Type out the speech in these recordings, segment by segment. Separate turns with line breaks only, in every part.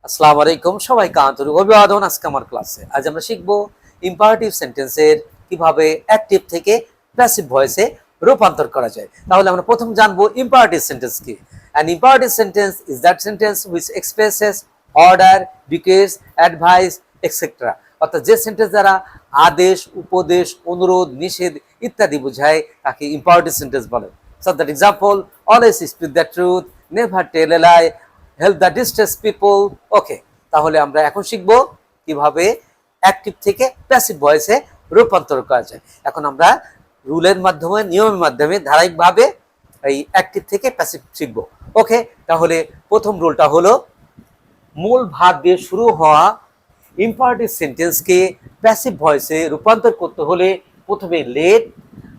আসসালামু আলাইকুম সবাইকে আন্তরিক অভিবাদন। আজকে আমার ক্লাসে আজ আমরা শিখব ইম্পারেটিভ সেন্টেন্সের কিভাবে অ্যাক্টিভ থেকে প্যাসিভ ভয়েসে রূপান্তর করা যায়। তাহলে আমরা প্রথম জানবো ইম্পারেটিভ সেন্টেন্স কি। An imperative sentence is that sentence which expresses order, request, advice etcetera. অর্থাৎ যে সেন্টেন্স দ্বারা আদেশ, উপদেশ, অনুরোধ, নিষেধ ইত্যাদি বোঝায় তাকে ইম্পারেটিভ সেন্টেন্স বলে। So that example, always speak the truth, never tell a lie, help the distress people. Okay, তাহলে আমরা এখন শিখব কিভাবে অ্যাক্টিভ থেকে প্যাসিভ ভয়েসে রূপান্তর করা যায়। এখন আমরা রুলের মাধ্যমে, নিয়মের মাধ্যমে ধারাবাহিকভাবে এই অ্যাক্টিভ থেকে প্যাসিভ শিখব। ওকে, তাহলে প্রথম রুলটা হলো মূল ভাব দিয়ে শুরু হওয়া ইম্পারেটিভ সেন্টেন্সকে প্যাসিভ ভয়েসে রূপান্তর করতে হলে প্রথমে লেট,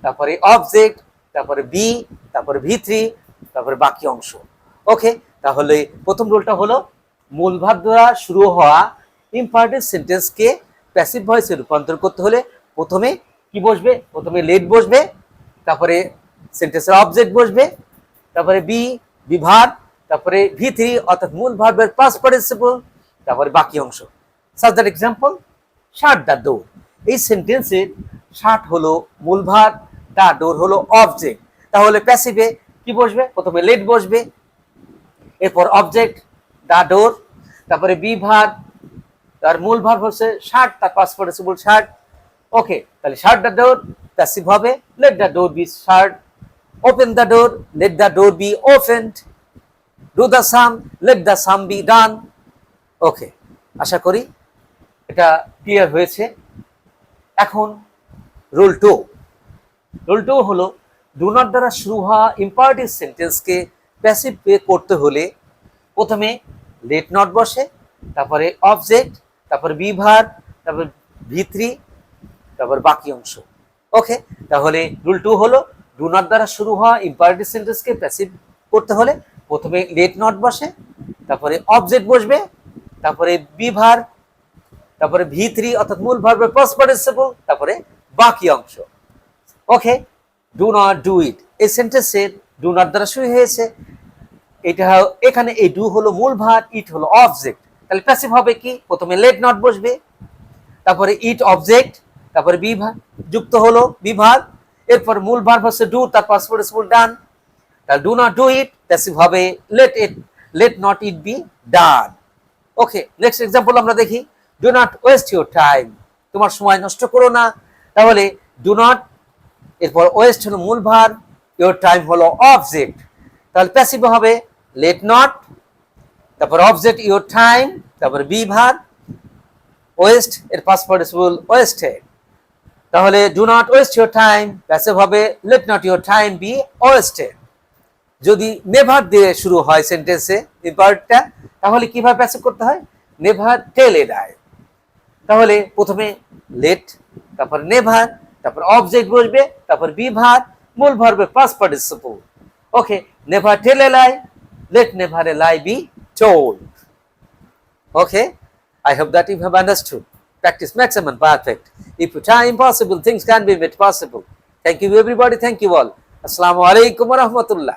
তারপরে অবজেক্ট, তারপরে বি, তারপরে ভি3, তারপরে বাকি অংশ। ওকে, তাহলে প্রথম রুলটা হলো মূল ভাব দ্বারা শুরু হওয়া ইম্পারেটিভ সেন্টেন্সকে প্যাসিভ ভয়েসে রূপান্তর করতে হলে প্রথমে কি বসবে? প্রথমে লেট বসবে, তারপরে সেন্টেন্সের অবজেক্ট বসবে, তারপরে বি বিভাগ, তারপরে ভি3 অর্থাৎ মূল ভার্বের পাস্ট পার্টিসিপল, তারপরে বাকি অংশ। Such that example, shut the ডোর। এই সেন্টেন্সের শাট হলো মূল ভার্ব, দ্য ডোর হলো অবজেক্ট। তাহলে প্যাসিভে কি বসবে? প্রথমে লেট বসবে, এরপর অবজেক্ট দ্য ডোর, তারপরে বি ভার্ব, তার মূল ভার্ব হচ্ছে শাট, তার পাস্ট পার্টিসিপল শাট। ওকে, তাহলে শাট দ্য ডোর প্যাসিভ হবে, let the door be shut, open the door, let the door be opened, do the same, let the same be done. Okay, আশা করি এটা clear হয়েছে। এখন rule 2। Rule 2 হলো do not দ্বারা শুরু হওয়া ইম্পারেটিভ সেন্টেন্সকে প্যাসিভ করতে হলে প্রথমে লেট নট বসে, তারপরে অবজেক্ট, তারপরে বি ভার্ব, তারপর ভি3, তারপর বাকি অংশ। ওকে, তাহলে রুল 2 হলো ডু নট দ্বারা শুরু হওয়া ইম্পারেটিভ সেন্টেন্সকে প্যাসিভ করতে হলে প্রথমে লেট নট বসে, তারপরে অবজেক্ট বসবে, তারপরে বি ভার্ব, তারপরে ভি3 অর্থাৎ মূল ভার্বের পাস্ট পার্টিসিপল, তারপরে বাকি অংশ। ওকে, ডু নট ডু ইট এই সেন্টেন্সের ডু নট দ্বারা শুরু হয়েছে। এটা এখানে এই ডু হলো মূল ভার্ব, ইট হলো অবজেক্ট। তাহলে প্যাসিভ হবে কি? প্রথমে লেট নট বসবে, তারপরে ইট অবজেক্ট, তারপরে বি ভার্ব যুক্ত হলো বি ভার্ব, এরপর মূল ভার্ব হচ্ছে ডু, তার পাস্ট পার্টিসিপল ডান। তাহলে do not do it passive হবে let not it be done. Okay, next example আমরা দেখি, do not waste your time, তোমার সময় নষ্ট করো না। তাহলে ডু নট, এরপর ওয়েস্ট হলো মূল ভার্ব, ইউর টাইম হলো অবজেক্ট। তাহলে প্যাসিভ হবে লেট নট, তারপর অবজেক্ট ইউর টাইম, তারপর বি ভার্ব, ওয়েস্ট এর পাস্ট পার্টিসিপল ওয়েস্টেড। তাহলে do not waste your time passive হবে let not your time be wasted. যদি নেভার দিয়ে শুরু হয় সেন্টেন্সে ইম্পারেটিভটা, তাহলে কিভাবে প্যাসিভ করতে হয়? নেভার টেল এ লাই। তাহলে প্রথমে লেট, তারপর নেভার, তারপর অবজেক্ট বসবে, তারপর বি ভার্ব, মূল ভার্বের past participle. Okay, never tell a lie, let never a lie be told. Okay, I hope that you have understood. Practice makes a man perfect. If you try impossible, things can be made possible. Thank you everybody, thank you all. Assalamu alaikum wa rahmatullah.